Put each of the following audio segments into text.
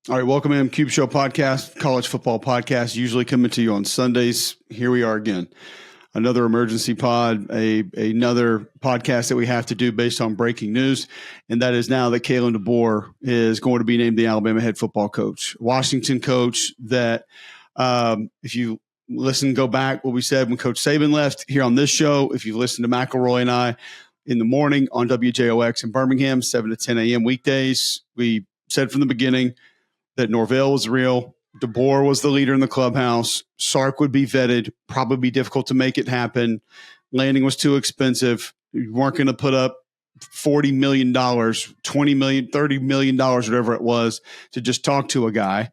All right, welcome in Cube Show podcast, college football podcast, usually coming to you on Sundays. Here we are again. Another emergency pod, another podcast that we have to do based on breaking news, and that is now that Kalen DeBoer is going to be named the Alabama head football coach. Washington coach that, if you listen, go back what we said when Coach Saban left here on this show. If you listen to McElroy and I in the morning on WJOX in Birmingham, 7 to 10 a.m. weekdays, we said from the beginning that Norvell was real. DeBoer was the leader in the clubhouse. Sark would be vetted, probably be difficult to make it happen. Landing was too expensive. You weren't going to put up $40 million, $20 million, $30 million, whatever it was, to just talk to a guy.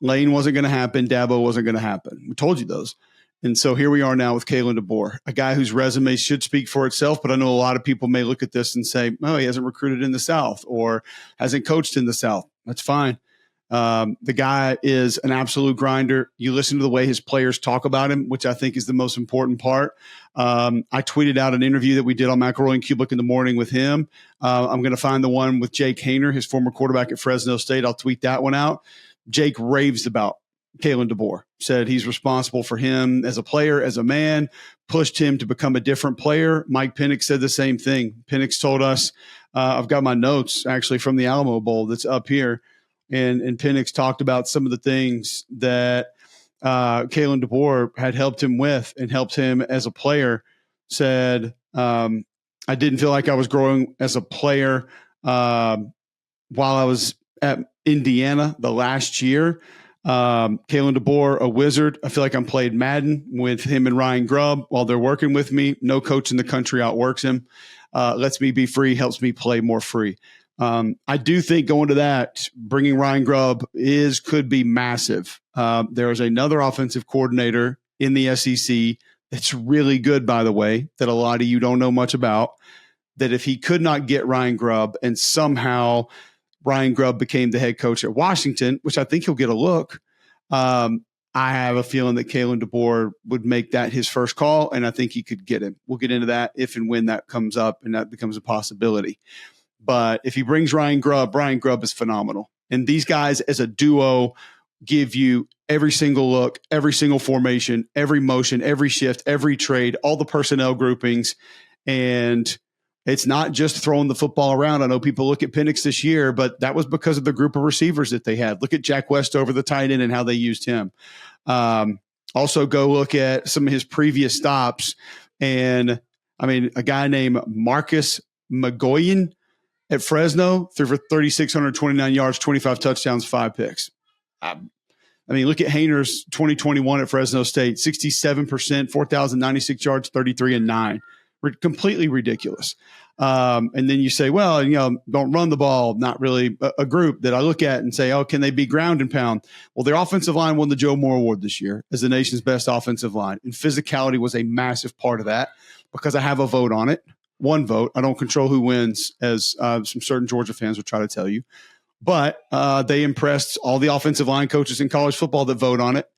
Lane wasn't going to happen. Dabo wasn't going to happen. We told you those. And so here we are now with Kalen DeBoer, a guy whose resume should speak for itself, but I know a lot of people may look at this and say, oh, he hasn't recruited in the South or hasn't coached in the South. That's fine. The guy is an absolute grinder. You listen to the way his players talk about him, which I think is the most important part. I tweeted out an interview that we did on McElroy and Cubelic in the morning with him. I'm going to find the one with Jake Haener, his former quarterback at Fresno State. I'll tweet that one out. Jake raves about Kalen DeBoer, said he's responsible for him as a player, as a man, pushed him to become a different player. Mike Penix said the same thing. Penix told us, I've got my notes actually from the Alamo Bowl that's up here. And Penix talked about some of the things that Kalen DeBoer had helped him with and helped him as a player. Said, I didn't feel like I was growing as a player while I was at Indiana the last year. Kalen DeBoer, a wizard. I feel like I'm playing Madden with him and Ryan Grubb while they're working with me. No coach in the country outworks him. Lets me be free, helps me play more free. I do think going to that, bringing Ryan Grubb could be massive. There is another offensive coordinator in the SEC that's really good, by the way, that a lot of you don't know much about, that if he could not get Ryan Grubb and somehow Ryan Grubb became the head coach at Washington, which I think he'll get a look, I have a feeling that Kalen DeBoer would make that his first call, and I think he could get him. We'll get into that if and when that comes up and that becomes a possibility. But if he brings Ryan Grubb is phenomenal. And these guys as a duo give you every single look, every single formation, every motion, every shift, every trade, all the personnel groupings. And it's not just throwing the football around. I know people look at Penix this year, but that was because of the group of receivers that they had. Look at Jack Westover, the tight end, and how they used him. Also go look at some of his previous stops. And, I mean, a guy named Marcus Magoyan at Fresno threw for 3,629 yards, 25 touchdowns, 5 picks. I mean, look at Haener's 2021 at Fresno State, 67%, 4,096 yards, 33 and 9. Completely ridiculous. And then you say, well, don't run the ball. Not really a group that I look at and say, oh, can they be ground and pound? Well, their offensive line won the Joe Moore Award this year as the nation's best offensive line. And physicality was a massive part of that because I have a vote on it. One vote. I don't control who wins, as some certain Georgia fans will try to tell you. But they impressed all the offensive line coaches in college football that vote on it,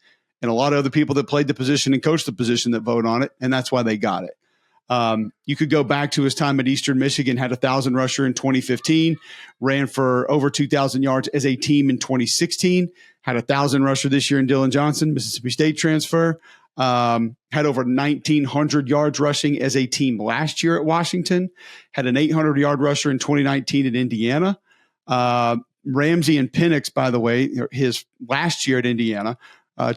and a lot of other people that played the position and coached the position that vote on it, and that's why they got it. You could go back to his time at Eastern Michigan, had 1,000 rusher in 2015, ran for over 2,000 yards as a team in 2016, had 1,000 rusher this year in Dylan Johnson, Mississippi State transfer. Had over 1,900 yards rushing as a team last year at Washington, had an 800-yard rusher in 2019 at Indiana. Ramsey and Penix, by the way, his last year at Indiana,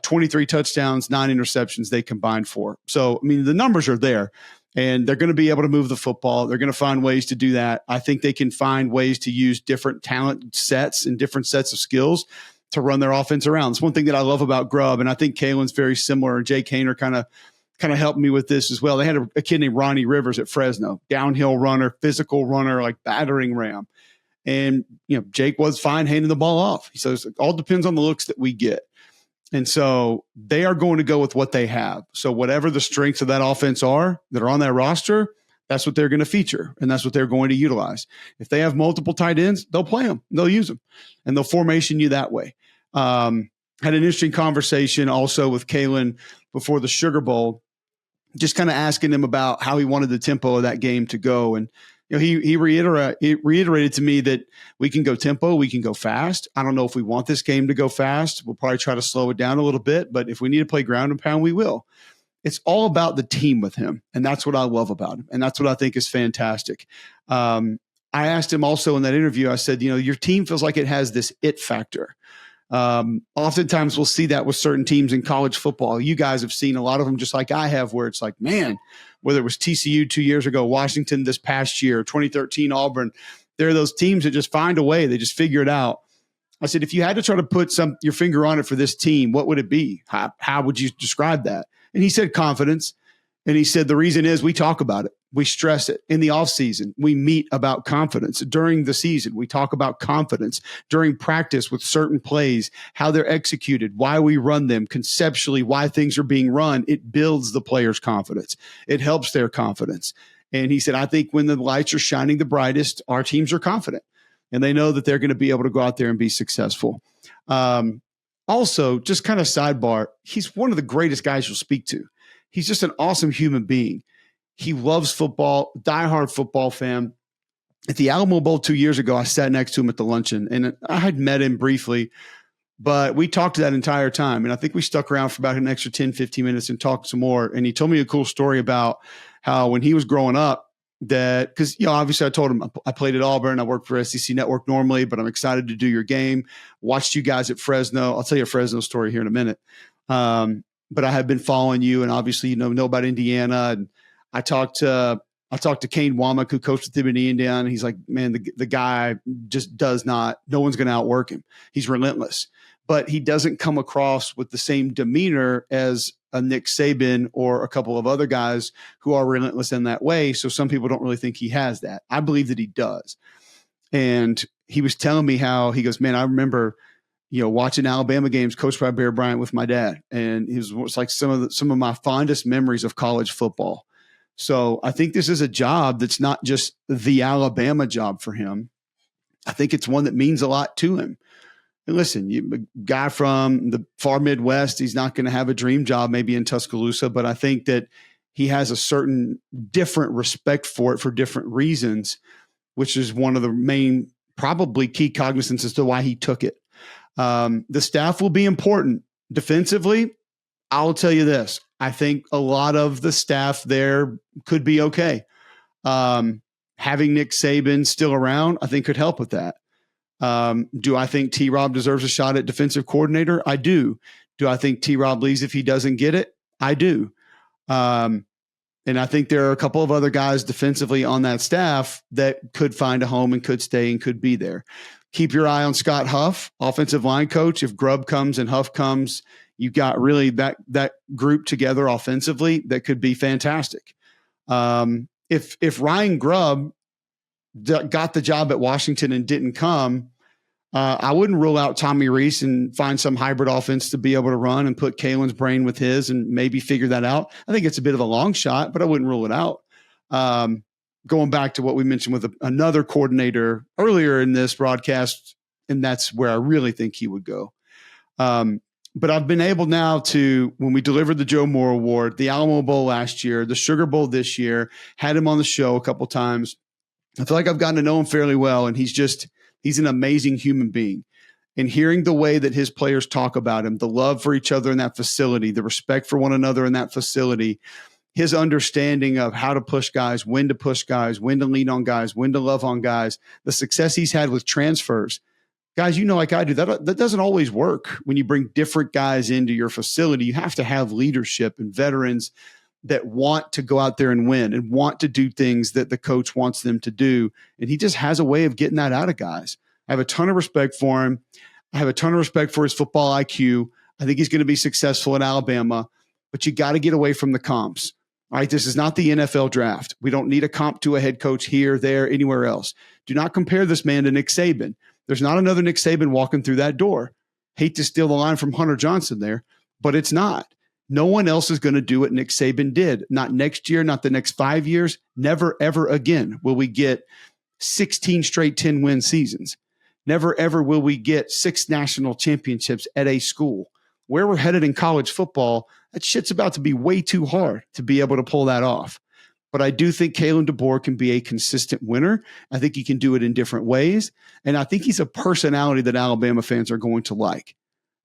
23 touchdowns, 9 interceptions they combined for. So, I mean, the numbers are there, and they're going to be able to move the football. They're going to find ways to do that. I think they can find ways to use different talent sets and different sets of skills to run their offense around. It's one thing that I love about Grubb, and I think Kalen's very similar. And Jake Haener kind of helped me with this as well. They had a kid named Ronnie Rivers at Fresno, downhill runner, physical runner, like battering ram. And, Jake was fine handing the ball off. He says it all depends on the looks that we get. And so they are going to go with what they have. So whatever the strengths of that offense are that are on that roster, that's what they're going to feature, and that's what they're going to utilize. If they have multiple tight ends, they'll play them. They'll use them, and they'll formation you that way. Had an interesting conversation also with Kalen before the Sugar Bowl, just kind of asking him about how he wanted the tempo of that game to go. And he reiterated to me that we can go tempo, we can go fast. I don't know if we want this game to go fast. We'll probably try to slow it down a little bit, but if we need to play ground and pound, we will. It's all about the team with him, and that's what I love about him, and that's what I think is fantastic. I asked him also in that interview, I said, your team feels like it has this it factor. Oftentimes we'll see that with certain teams in college football. You guys have seen a lot of them just like I have, where it's like, man, whether it was TCU 2 years ago, Washington this past year, 2013 Auburn, there are those teams that just find a way. They just figure it out. I said, if you had to try to put your finger on it for this team, what would it be? How would you describe that? And he said confidence. And he said, the reason is we talk about it. We stress it in the offseason. We meet about confidence. During the season, we talk about confidence. During practice with certain plays, how they're executed, why we run them, conceptually, why things are being run. It builds the player's confidence. It helps their confidence. And he said, I think when the lights are shining the brightest, our teams are confident. And they know that they're going to be able to go out there and be successful. Also, just kind of sidebar, he's one of the greatest guys you'll speak to. He's just an awesome human being. He loves football, diehard football fan. At the Alamo Bowl 2 years ago, I sat next to him at the luncheon, and I had met him briefly, but we talked that entire time. And I think we stuck around for about an extra 10, 15 minutes and talked some more. And he told me a cool story about how when he was growing up, that because, obviously I told him I played at Auburn. I worked for SEC Network normally, but I'm excited to do your game. Watched you guys at Fresno. I'll tell you a Fresno story here in a minute. But I have been following you, and obviously know about Indiana. And I talked to Kane Womack, who coached with him in Indiana. And he's like, man, the guy just does not. No one's going to outwork him. He's relentless, but he doesn't come across with the same demeanor as a Nick Saban or a couple of other guys who are relentless in that way. So some people don't really think he has that. I believe that he does. And he was telling me how he goes, man, I remember watching Alabama games coached by Bear Bryant with my dad. And it was like some of my fondest memories of college football. So I think this is a job that's not just the Alabama job for him. I think it's one that means a lot to him. And listen, a guy from the far Midwest, he's not going to have a dream job maybe in Tuscaloosa, but I think that he has a certain different respect for it for different reasons, which is one of the main probably key cognizance as to why he took it. The staff will be important defensively. I'll tell you this. I think a lot of the staff there could be okay. Having Nick Saban still around, I think could help with that. Do I think T-Rob deserves a shot at defensive coordinator? I do. Do I think T-Rob leaves if he doesn't get it? I do. And I think there are a couple of other guys defensively on that staff that could find a home and could stay and could be there. Keep your eye on Scott Huff, offensive line coach. If Grubb comes and Huff comes, you got really that group together offensively that could be fantastic. If Ryan Grubb got the job at Washington and didn't come, I wouldn't rule out Tommy Rees and find some hybrid offense to be able to run and put Kalen's brain with his and maybe figure that out. I think it's a bit of a long shot, but I wouldn't rule it out. Going back to what we mentioned with another coordinator earlier in this broadcast, and that's where I really think he would go. But I've been able now to, when we delivered the Joe Moore Award, the Alamo Bowl last year, the Sugar Bowl this year, had him on the show a couple times. I feel like I've gotten to know him fairly well, and he's an amazing human being. And hearing the way that his players talk about him, the love for each other in that facility, the respect for one another in that facility, his understanding of how to push guys, when to push guys, when to lean on guys, when to love on guys, the success he's had with transfers. Guys, like I do, that doesn't always work. When you bring different guys into your facility, you have to have leadership and veterans that want to go out there and win and want to do things that the coach wants them to do. And he just has a way of getting that out of guys. I have a ton of respect for him. I have a ton of respect for his football IQ. I think he's going to be successful at Alabama, but you got to get away from the comps. All right, this is not the NFL draft. We don't need a comp to a head coach here, there, anywhere else. Do not compare this man to Nick Saban. There's not another Nick Saban walking through that door. Hate to steal the line from Hunter Johnson there, but it's not. No one else is going to do what Nick Saban did. Not next year, not the next 5 years. Never, ever again will we get 16 straight 10-win seasons. Never, ever will we get 6 national championships at a school. Where we're headed in college football, that shit's about to be way too hard to be able to pull that off. but I do think Kalen DeBoer can be a consistent winner. I think he can do it in different ways. And I think he's a personality that Alabama fans are going to like.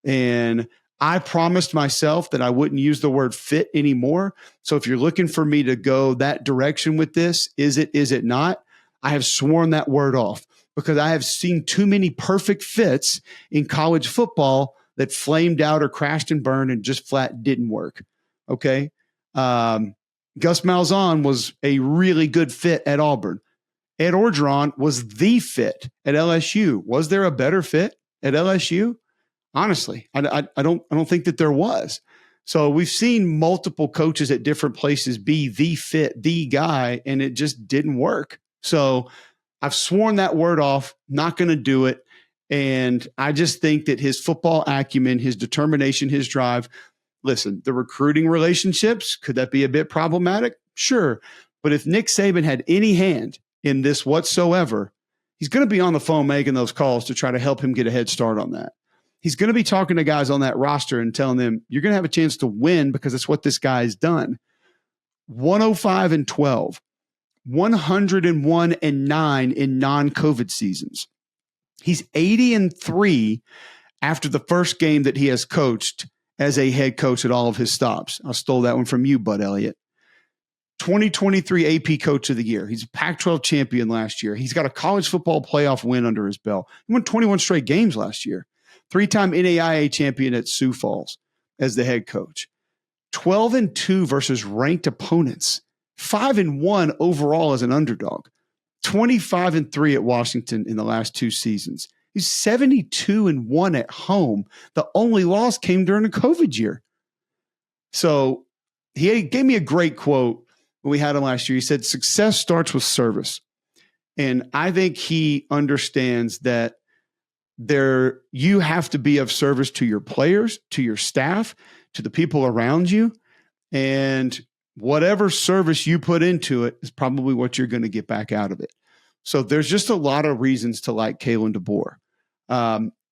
And I promised myself that I wouldn't use the word fit anymore. So if you're looking for me to go that direction with this, is it not? I have sworn that word off because I have seen too many perfect fits in college football that flamed out or crashed and burned and just flat didn't work. Okay. Gus Malzahn was a really good fit at Auburn. Ed Orgeron was the fit at LSU. Was there a better fit at LSU? Honestly, I don't think that there was. So we've seen multiple coaches at different places be the fit, the guy, and it just didn't work. So I've sworn that word off, not going to do it. And I just think that his football acumen, his determination, his drive, listen, the recruiting relationships, could that be a bit problematic? Sure. But if Nick Saban had any hand in this whatsoever, he's going to be on the phone making those calls to try to help him get a head start on that. He's going to be talking to guys on that roster and telling them, you're going to have a chance to win because that's what this guy's done. 105-12, 101-9 in non-COVID seasons. He's 80-3 after the first game that he has coached as a head coach at all of his stops. I stole that one from you, Bud Elliott. 2023 AP Coach of the Year. He's a Pac-12 champion last year. He's got a college football playoff win under his belt. He won 21 straight games last year. 3-time NAIA champion at Sioux Falls as the head coach. 12-2 versus ranked opponents. 5-1 overall as an underdog. 25-3 at Washington in the last 2 seasons. He's 72-1 at home. The only loss came during the COVID year. So he gave me a great quote when we had him last year. He said, success starts with service. And I think he understands that you have to be of service to your players, to your staff, to the people around you. And whatever service you put into it is probably what you're going to get back out of it. So there's just a lot of reasons to like Kalen DeBoer.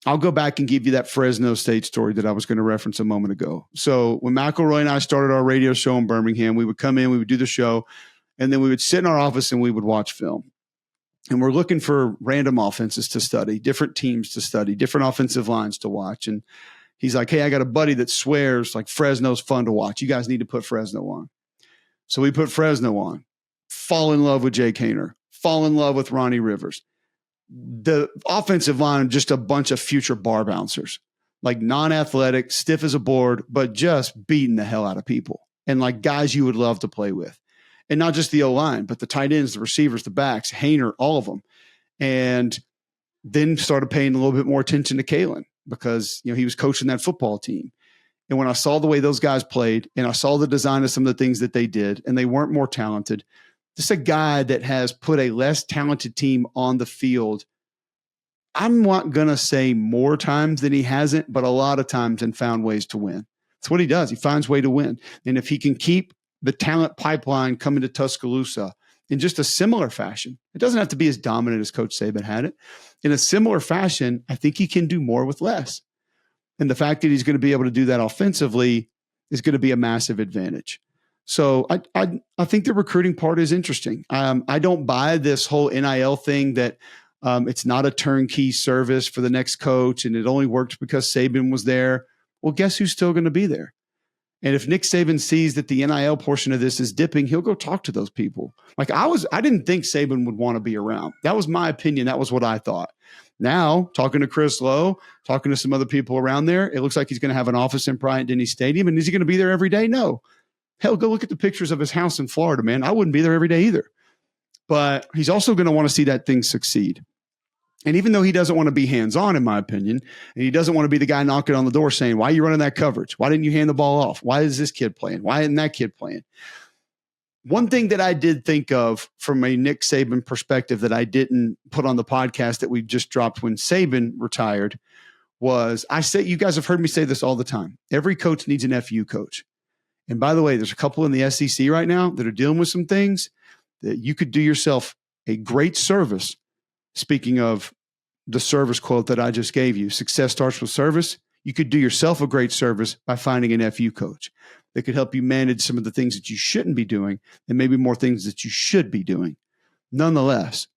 I'll go back and give you that Fresno State story that I was going to reference a moment ago. So when McElroy and I started our radio show in Birmingham, we would come in, we would do the show, and then we would sit in our office and we would watch film. And we're looking for random offenses to study, different teams to study, different offensive lines to watch. And he's like, hey, I got a buddy that swears like Fresno's fun to watch. You guys need to put Fresno on. So we put Fresno on, fall in love with Jake Haener, fall in love with Ronnie Rivers. The offensive line, just a bunch of future bar bouncers, like non-athletic, stiff as a board, but just beating the hell out of people. And like guys you would love to play with. And not just the O-line, but the tight ends, the receivers, the backs, Haener, all of them. And then started paying a little bit more attention to Kalen because, he was coaching that football team. And when I saw the way those guys played and I saw the design of some of the things that they did, and they weren't more talented, just a guy that has put a less talented team on the field, I'm not going to say more times than he hasn't, but a lot of times and found ways to win. That's what he does. He finds a way to win. And if he can keep the talent pipeline coming to Tuscaloosa in just a similar fashion, it doesn't have to be as dominant as Coach Saban had it. In a similar fashion, I think he can do more with less. And the fact that he's going to be able to do that offensively is going to be a massive advantage. So I think the recruiting part is interesting. I don't buy this whole NIL thing that it's not a turnkey service for the next coach and it only worked because Saban was there. Well, guess who's still going to be there? And if Nick Saban sees that the NIL portion of this is dipping, he'll go talk to those people. Like I didn't think Saban would want to be around. That was my opinion. That was what I thought. Now, talking to Chris Lowe, talking to some other people around there, it looks like he's going to have an office in Bryant-Denny Stadium. And is he going to be there every day? No. Hell, go look at the pictures of his house in Florida, man. I wouldn't be there every day either. But he's also going to want to see that thing succeed. And even though he doesn't want to be hands-on, in my opinion, and he doesn't want to be the guy knocking on the door saying, why are you running that coverage? Why didn't you hand the ball off? Why is this kid playing? Why isn't that kid playing? One thing that I did think of from a Nick Saban perspective that I didn't put on the podcast that we just dropped when Saban retired was, you guys have heard me say this all the time. Every coach needs an FU coach. And by the way, there's a couple in the SEC right now that are dealing with some things that you could do yourself a great service. Speaking of the service quote that I just gave you, success starts with service. you could do yourself a great service by finding an FU coach that could help you manage some of the things that you shouldn't be doing and maybe more things that you should be doing. Nonetheless,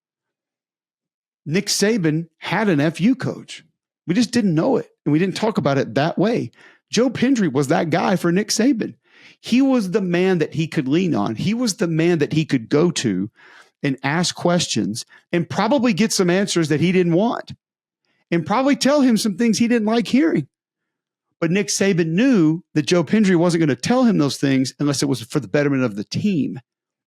Nick Saban had an FU coach. We just didn't know it, and we didn't talk about it that way. Joe Pendry was that guy for Nick Saban. He was the man that he could lean on. He was the man that he could go to and ask questions and probably get some answers that he didn't want and probably tell him some things he didn't like hearing. But Nick Saban knew that Joe Pendry wasn't going to tell him those things unless it was for the betterment of the team.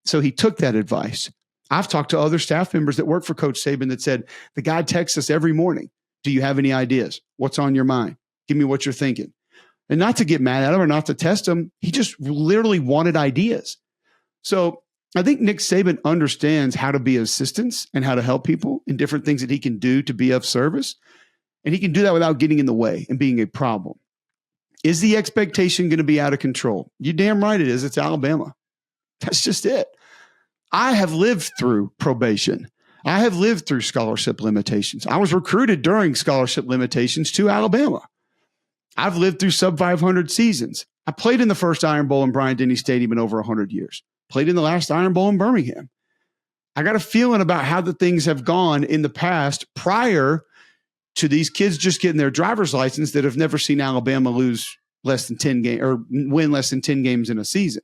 So he took that advice. I've talked to other staff members that work for Coach Saban that said, the guy texts us every morning. Do you have any ideas? What's on your mind? Give me what you're thinking. And not to get mad at him or not to test him. He just literally wanted ideas. So I think Nick Saban understands how to be assistants and how to help people in different things that he can do to be of service. And he can do that without getting in the way and being a problem. Is the expectation going to be out of control? You damn right it is. It's Alabama. That's just it. I have lived through probation. I have lived through scholarship limitations. I was recruited during scholarship limitations to Alabama. I've lived through sub 500 seasons. I played in the first Iron Bowl in Bryant-Denny Stadium in over 100 years. Played in the last Iron Bowl in Birmingham. I got a feeling about how the things have gone in the past prior to these kids just getting their driver's license that have never seen Alabama lose less than 10 games or win less than 10 games in a season.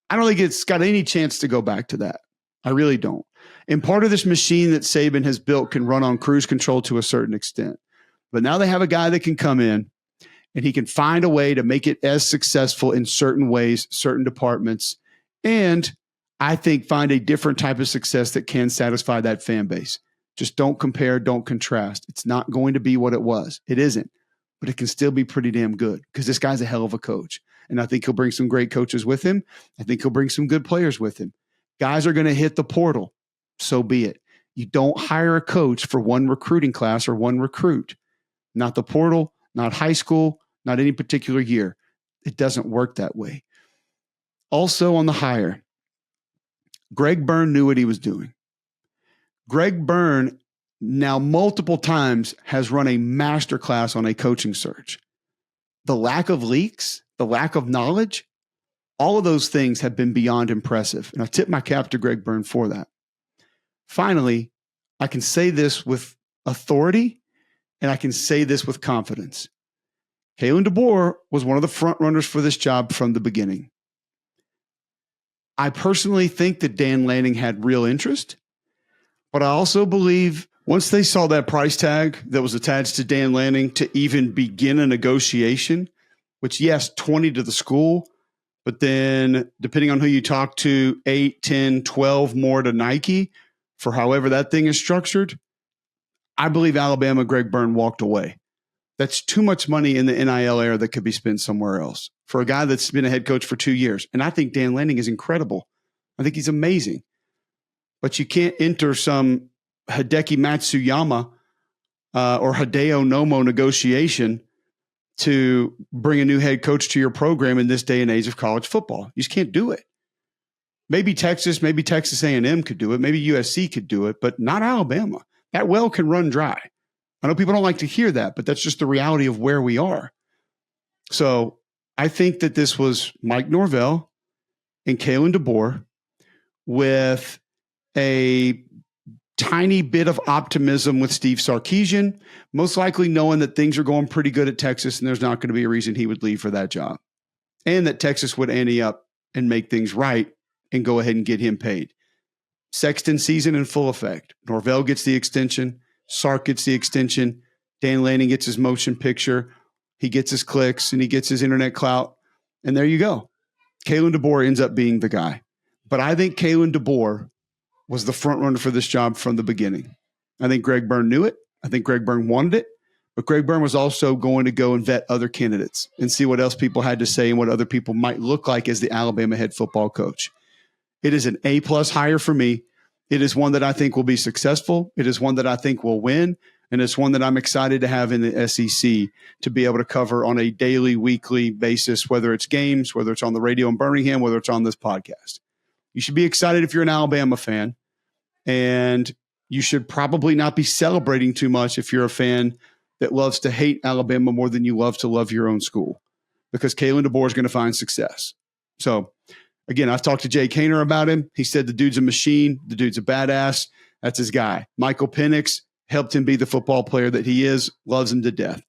I don't think it's got any chance to go back to that. I really don't. And part of this machine that Saban has built can run on cruise control to a certain extent. But now they have a guy that can come in and he can find a way to make it as successful in certain ways, certain departments, and I think find a different type of success that can satisfy that fan base. Just don't compare, don't contrast. It's not going to be what it was. It isn't, but it can still be pretty damn good because this guy's a hell of a coach. And I think he'll bring some great coaches with him. I think he'll bring some good players with him. Guys are going to hit the portal. So be it. You don't hire a coach for one recruiting class or one recruit. Not the portal, not high school, not any particular year. It doesn't work that way. Also on the hire, Greg Byrne knew what he was doing. Greg Byrne now multiple times has run a masterclass on a coaching search. The lack of leaks, the lack of knowledge, all of those things have been beyond impressive. And I tip my cap to Greg Byrne for that. Finally, I can say this with authority and I can say this with confidence. Kalen DeBoer was one of the front runners for this job from the beginning. I personally think that Dan Lanning had real interest, but I also believe once they saw that price tag that was attached to Dan Lanning to even begin a negotiation, which, yes, 20 to the school, but then depending on who you talk to, 8, 10, 12 more to Nike for however that thing is structured, I believe Alabama, Greg Byrne walked away. That's too much money in the NIL era that could be spent somewhere else for a guy that's been a head coach for 2 years. And I think Dan Lanning is incredible. I think he's amazing. But you can't enter some Hideki Matsuyama or Hideo Nomo negotiation to bring a new head coach to your program in this day and age of college football. You just can't do it. Maybe Texas A&M could do it. Maybe USC could do it, but not Alabama. That well can run dry. I know people don't like to hear that, but that's just the reality of where we are. So I think that this was Mike Norvell and Kalen DeBoer with a tiny bit of optimism with Steve Sarkisian, most likely knowing that things are going pretty good at Texas and there's not going to be a reason he would leave for that job. And that Texas would ante up and make things right and go ahead and get him paid. Sexton season in full effect. Norvell gets the extension. Sark gets the extension. Dan Lanning gets his motion picture. He gets his clicks and he gets his internet clout. And there you go. Kalen DeBoer ends up being the guy. But I think Kalen DeBoer was the front runner for this job from the beginning. I think Greg Byrne knew it. I think Greg Byrne wanted it. But Greg Byrne was also going to go and vet other candidates and see what else people had to say and what other people might look like as the Alabama head football coach. It is an A-plus hire for me. It is one that I think will be successful. It is one that I think will win. And it's one that I'm excited to have in the SEC to be able to cover on a daily, weekly basis, whether it's games, whether it's on the radio in Birmingham, whether it's on this podcast. You should be excited if you're an Alabama fan. And you should probably not be celebrating too much if you're a fan that loves to hate Alabama more than you love to love your own school, because Kalen DeBoer is going to find success. So, again, I've talked to Jay Kaner about him. He said the dude's a machine. The dude's a badass. That's his guy. Michael Penix helped him be the football player that he is, loves him to death.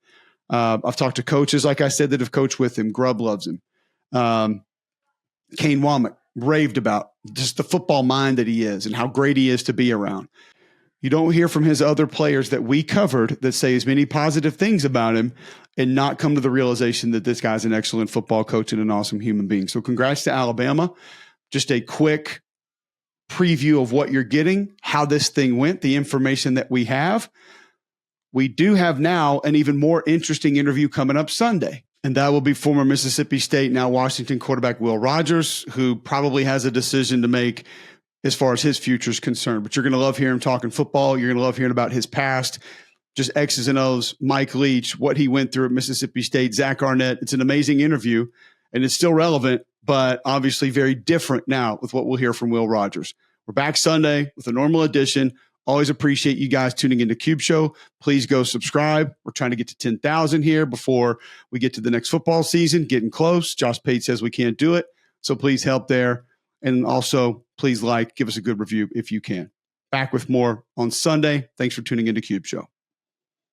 I've talked to coaches, like I said, that have coached with him. Grubb loves him. Kane Womack raved about just the football mind that he is and how great he is to be around. You don't hear from his other players that we covered that say as many positive things about him and not come to the realization that this guy's an excellent football coach and an awesome human being. So congrats to Alabama. Just a quick preview of what you're getting, how this thing went, the information that we have. We do have now an even more interesting interview coming up Sunday, and that will be former Mississippi State, now Washington quarterback Will Rogers, who probably has a decision to make as far as his future is concerned. But you're going to love hearing him talking football. You're going to love hearing about his past, just X's and O's, Mike Leach, what he went through at Mississippi State, Zach Arnett. It's an amazing interview, and it's still relevant, but obviously very different now with what we'll hear from Will Rogers. We're back Sunday with a normal edition. Always appreciate you guys tuning into Cube Show. Please go subscribe. We're trying to get to 10,000 here before we get to the next football season. Getting close. Josh Pate says we can't do it, so please help there. And also, please give us a good review if you can. Back with more on Sunday. Thanks for tuning into Cube Show.